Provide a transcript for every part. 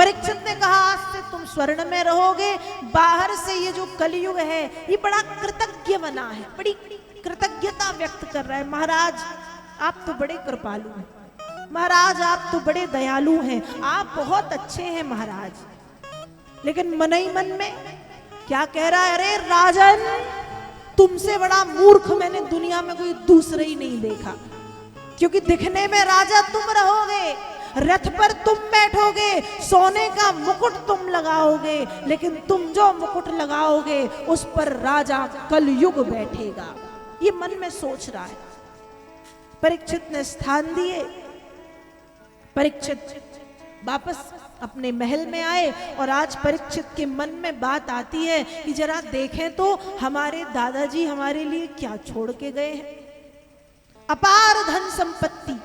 परीक्षित ने कहा आज से तुम स्वर्ण में रहोगे, बाहर से ये जो कलयुग है ये बड़ा कृतज्ञ बना है, बड़ी कृतज्ञता व्यक्त कर रहा है। महाराज आप तो बड़े कृपालु हैं, महाराज आप तो बड़े दयालु हैं, आप बहुत अच्छे हैं महाराज। लेकिन मन ही मन में क्या कह रहा है, अरे राजन तुमसे बड़ा मूर्ख मैंने दुनिया में कोई दूसरा ही नहीं देखा। क्योंकि दिखने में राजा तुम रहोगे, रथ पर तुम बैठोगे, सोने का मुकुट तुम लगाओगे, लेकिन तुम जो मुकुट लगाओगे उस पर राजा कलयुग बैठेगा। ये मन में सोच रहा है। परीक्षित ने स्थान दिए, परीक्षित वापस अपने महल में आए और आज परीक्षित के मन में बात आती है कि जरा देखें तो हमारे दादाजी हमारे लिए क्या छोड़ के गए हैं। अपार धन संपत्ति,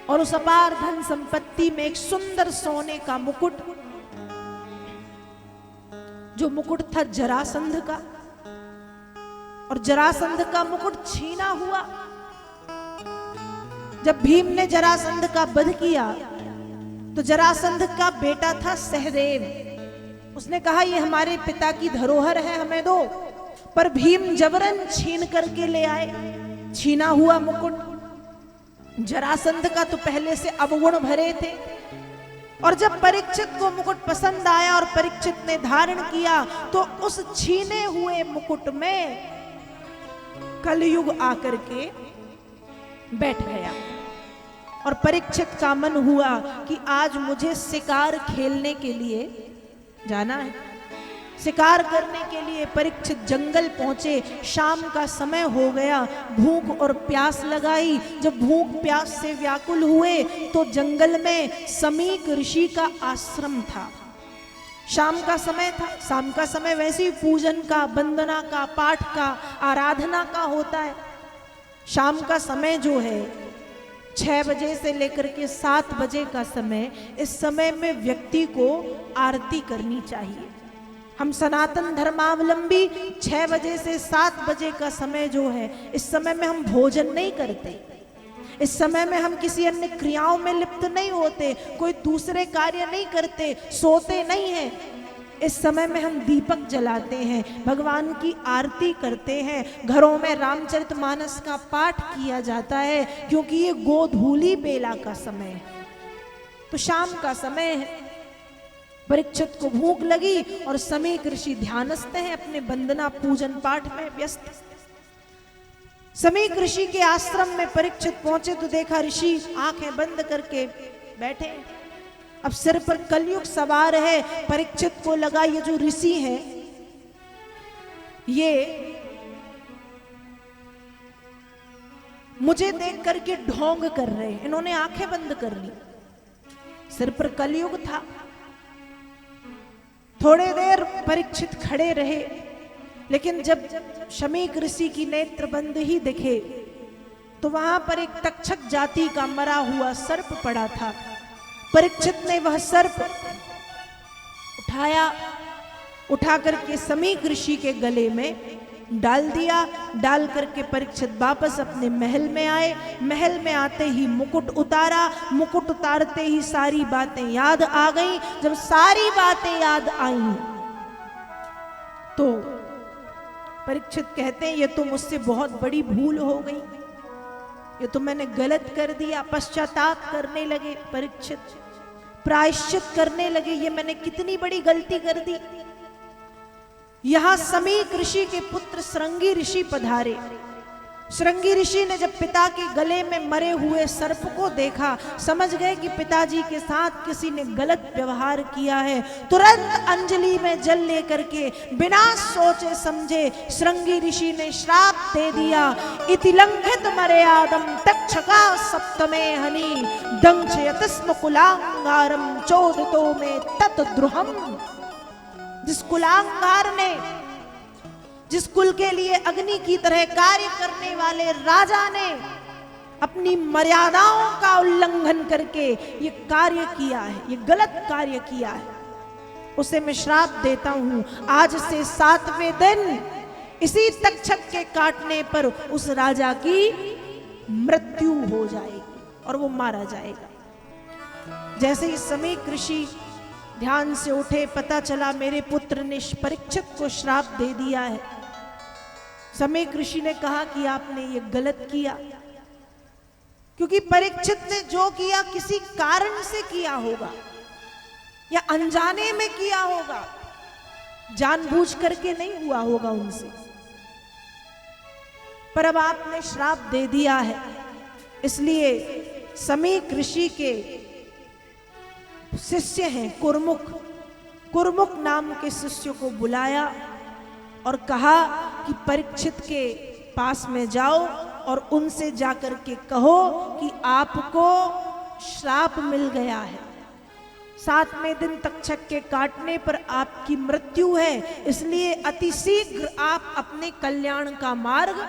और उस अपार धन संपत्ति में एक सुंदर सोने का मुकुट, जो मुकुट था जरासंध का, और जरासंध का मुकुट छीना हुआ। जब भीम ने जरासंध का वध किया तो जरासंध का बेटा था सहदेव, उसने कहा ये हमारे पिता की धरोहर है हमें दो, पर भीम जबरन छीन करके ले आए छीना हुआ मुकुट। जरासंध का तो पहले से अवगुण भरे थे, और जब परीक्षित को मुकुट पसंद आया और परीक्षित ने धारण किया तो उस छीने हुए मुकुट में कलयुग आकर के बैठ गया। और परीक्षित का मन हुआ कि आज मुझे शिकार खेलने के लिए जाना है। शिकार करने के लिए परीक्षित जंगल पहुंचे। शाम का समय हो गया, भूख और प्यास लगाई। जब भूख प्यास से व्याकुल हुए तो जंगल में समीक ऋषि का आश्रम था। शाम का समय था, शाम का समय वैसे ही पूजन का, वंदना का, पाठ का, आराधना का होता है। शाम का समय जो है 6 बजे से लेकर के 7 बजे का समय, इस समय में व्यक्ति को आरती करनी चाहिए। हम सनातन धर्मावलंबी 6 बजे से 7 बजे का समय जो है, इस समय में हम भोजन नहीं करते, इस समय में हम किसी अन्य क्रियाओं में लिप्त नहीं होते, कोई दूसरे कार्य नहीं करते, सोते नहीं हैं। इस समय में हम दीपक जलाते हैं, भगवान की आरती करते हैं, घरों में रामचरितमानस का पाठ किया जाता है, क्योंकि ये गोधूली बेला का समय है। तो शाम का समय है। परीक्षित को भूख लगी और समीक ऋषि ध्यानस्थ हैं, अपने वंदना पूजन पाठ में व्यस्त। समीक ऋषि के आश्रम में परीक्षित पहुंचे तो देखा ऋषि आंखें बंद करके बैठे। अब सिर पर कलयुग सवार है। परीक्षित को लगा ये जो ऋषि है ये मुझे देख करके ढोंग कर रहे हैं। इन्होंने आंखें बंद कर ली, सिर पर कलयुग था। थोड़े देर परीक्षित खड़े रहे, लेकिन जब शमीक ऋषि की नेत्र बंद ही दिखे तो वहां पर एक तक्षक जाति का मरा हुआ सर्प पड़ा था। परीक्षित ने वह सर्प उठाया, उठा करके समीक ऋषि के गले में डाल दिया। डाल करके परीक्षित वापस अपने महल में आए। महल में आते ही मुकुट उतारा, मुकुट उतारते ही सारी बातें याद आ गई। जब सारी बातें याद आई तो परीक्षित कहते हैं ये तो मुझसे बहुत बड़ी भूल हो गई, ये तो मैंने गलत कर दिया। पश्चाताप करने लगे परीक्षित, प्रायश्चित करने लगे, ये मैंने कितनी बड़ी गलती कर दी। यहां समीक ऋषि के पुत्र श्रृंगी ऋषि पधारे। श्रृंगी ऋषि ने जब पिता के गले में मरे हुए सर्प को देखा, समझ गए कि पिताजी के साथ किसी ने गलत व्यवहार किया है। तुरंत अंजलि में जल लेकर के बिना सोचे समझे श्रृंगी ऋषि ने श्राप दे दिया। इति लंघित मर्यादम तक्षका सप्तमे हनि दंशयत स्म कुलांगारम चोदितो में ततद्रुहम। जिस कुलांगार ने, जिस कुल के लिए अग्नि की तरह कार्य करने वाले राजा ने अपनी मर्यादाओं का उल्लंघन करके ये कार्य किया है, ये गलत कार्य किया है, उसे मैं श्राप देता हूं। आज से 7वें दिन इसी तक्षक के काटने पर उस राजा की मृत्यु हो जाएगी और वो मारा जाएगा। जैसे ही समीक ऋषि ध्यान से उठे, पता चला मेरे पुत्र ने परीक्षित को श्राप दे दिया है। समीक ऋषि ने कहा कि आपने ये गलत किया, क्योंकि परीक्षित ने जो किया किसी कारण से किया होगा या अनजाने में किया होगा, जानबूझ करके नहीं हुआ होगा उनसे। पर अब आपने श्राप दे दिया है, इसलिए समीक ऋषि के शिष्य हैं कुरमुख, कुरमुख नाम के शिष्य को बुलाया और कहा कि परीक्षित के पास में जाओ और उनसे जाकर के कहो कि आपको श्राप मिल गया है, 7वें दिन तक्षक के काटने पर आपकी मृत्यु है, इसलिए अतिशीघ्र आप अपने कल्याण का मार्ग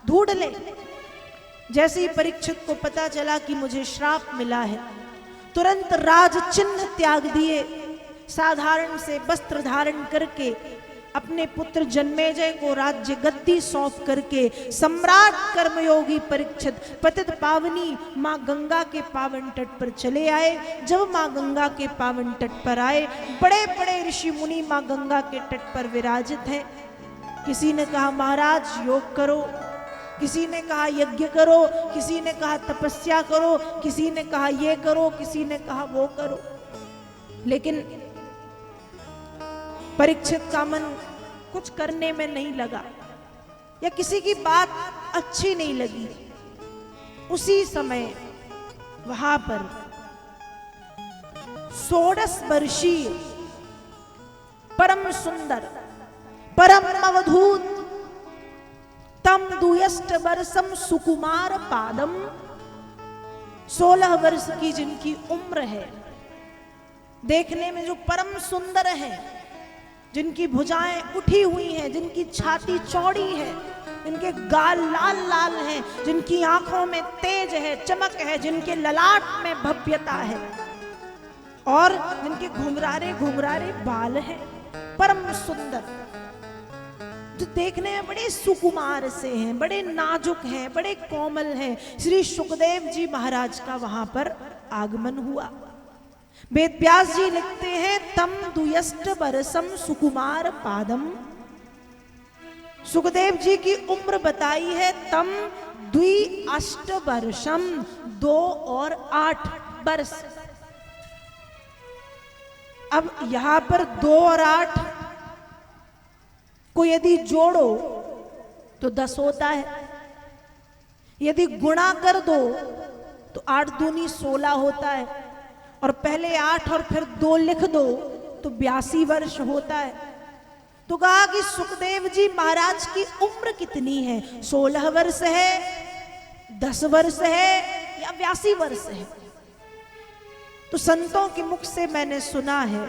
ढूंढ लें। जैसे ही परीक्षित को पता चला कि मुझे श्राप मिला है, तुरंत राज चिन्ह त्याग दिए, साधारण से वस्त्र धारण करके अपने पुत्र जन्मेजय को राज्य गद्दी सौंप करके सम्राट कर्मयोगी परीक्षित पतित पावनी मां गंगा के पावन तट पर चले आए। जब मां गंगा के पावन तट पर आए, बड़े बड़े ऋषि मुनि मां गंगा के तट पर विराजित हैं। किसी ने कहा महाराज योग करो, किसी ने कहा यज्ञ करो, किसी ने कहा तपस्या करो, किसी ने कहा ये करो, किसी ने कहा वो करो। लेकिन परीक्षित का मन कुछ करने में नहीं लगा या किसी की बात अच्छी नहीं लगी। उसी समय वहां पर 16 वर्षीय परम सुंदर परम अवधूत तम दुयष्ट वर्षम सुकुमार पादम, 16 वर्ष की जिनकी उम्र है, देखने में जो परम सुंदर है, जिनकी भुजाएं उठी हुई हैं, जिनकी छाती चौड़ी है, जिनके गाल लाल लाल हैं, जिनकी आंखों में तेज है, चमक है, जिनके ललाट में भव्यता है और जिनके घुंघरारे घुंघरारे बाल हैं, परम सुंदर, जो देखने में बड़े सुकुमार से हैं, बड़े नाजुक हैं, बड़े कोमल हैं। श्री सुखदेव जी महाराज का वहां पर आगमन हुआ। वेद व्यास जी लिखते हैं तम दुयष्ट वर्षम सुकुमार पादम, सुखदेव जी की उम्र बताई है तम द्वि अष्ट वर्षम, 2 और 8 वर्ष। अब यहां पर 2 और 8 को यदि जोड़ो तो 10 होता है, यदि गुणा कर दो तो 8 दूनी 16 होता है, और पहले 8 और फिर 2 लिख दो तो 82 वर्ष होता है। तो कहा कि सुखदेव जी महाराज की उम्र कितनी है, 16 वर्ष है, 10 वर्ष है या 82 वर्ष है। तो संतों के मुख से मैंने सुना है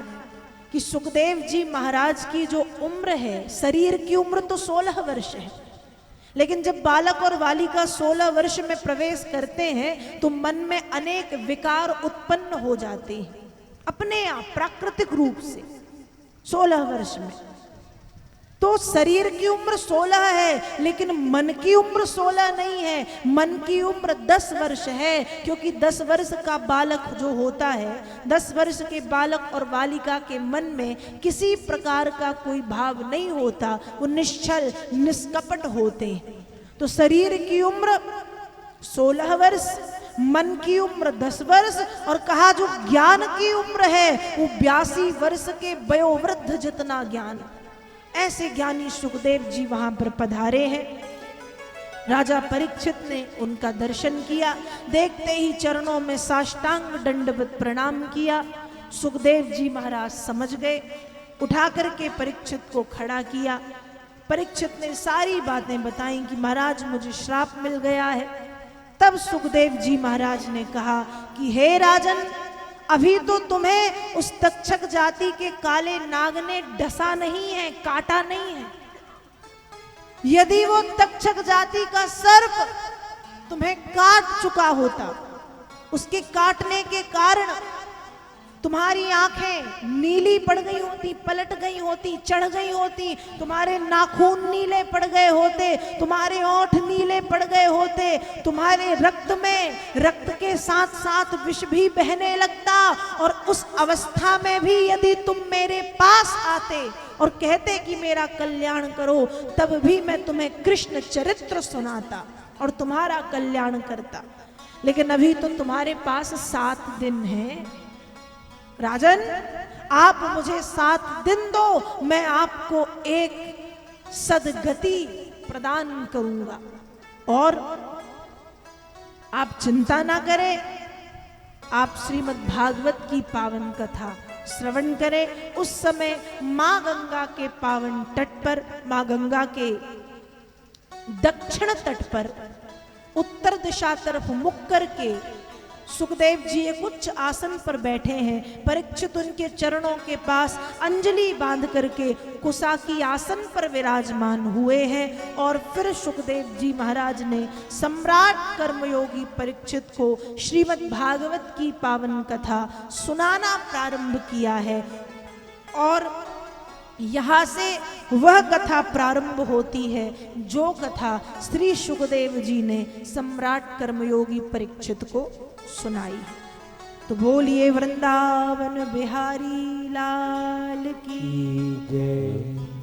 कि सुखदेव जी महाराज की जो उम्र है, शरीर की उम्र तो 16 वर्ष है, लेकिन जब बालक और बालिका 16 वर्ष में प्रवेश करते हैं तो मन में अनेक विकार उत्पन्न हो जाते हैं अपने आप प्राकृतिक रूप से 16 वर्ष में। तो शरीर की उम्र 16 है, लेकिन मन की उम्र 16 नहीं है, मन की उम्र 10 वर्ष है, क्योंकि 10 वर्ष का बालक जो होता है, 10 वर्ष के बालक और बालिका के मन में किसी प्रकार का कोई भाव नहीं होता, वो निश्चल निष्कपट होते हैं। तो शरीर की उम्र 16 वर्ष, मन की उम्र 10 वर्ष, और कहा जो ज्ञान की उम्र है वो 82 वर्ष के वयोवृद्ध जितना ज्ञान। ऐसे ज्ञानी सुखदेव जी वहां पर पधारे हैं। राजा परीक्षित ने उनका दर्शन किया, देखते ही चरणों में साष्टांग दंडवत प्रणाम किया। सुखदेव जी महाराज समझ गए, उठा करके परीक्षित को खड़ा किया। परीक्षित ने सारी बातें बताई कि महाराज मुझे श्राप मिल गया है। तब सुखदेव जी महाराज ने कहा कि हे राजन, अभी तो तुम्हें उस तक्षक जाति के काले नाग ने डसा नहीं है, काटा नहीं है। यदि वो तक्षक जाति का सर्प तुम्हें काट चुका होता, उसके काटने के कारण तुम्हारी आंखें नीली पड़ गई होती, पलट गई होती, चढ़ गई होती, तुम्हारे नाखून नीले पड़ गए होते, तुम्हारे ओंठ नीले पड़ गए होते, तुम्हारे रक्त में रक्त के साथ साथ विष भी बहने लगता, और उस अवस्था में भी यदि तुम मेरे पास आते और कहते कि मेरा कल्याण करो, तब भी मैं तुम्हें कृष्ण चरित्र सुनाता और तुम्हारा कल्याण करता। लेकिन अभी तो तुम्हारे पास 7 दिन है राजन, आप मुझे 7 दिन दो, मैं आपको एक सदगति प्रदान करूंगा। और आप चिंता ना करें, आप श्रीमद् भागवत की पावन कथा श्रवण करें। उस समय मां गंगा के पावन तट पर, मां गंगा के दक्षिण तट पर उत्तर दिशा तरफ मुख करके सुखदेव जी एक उच्च आसन पर बैठे हैं। परीक्षित उनके चरणों के पास अंजलि बांध करके कुशा की आसन पर विराजमान हुए हैं। और फिर सुखदेव जी महाराज ने सम्राट कर्मयोगी परीक्षित को श्रीमद् भागवत की पावन कथा सुनाना प्रारंभ किया है। और यहाँ से वह कथा प्रारंभ होती है जो कथा श्री सुखदेव जी ने सम्राट कर्मयोगी परीक्षित को सुनाई है। तो बोलिए वृंदावन बिहारी लाल की जय।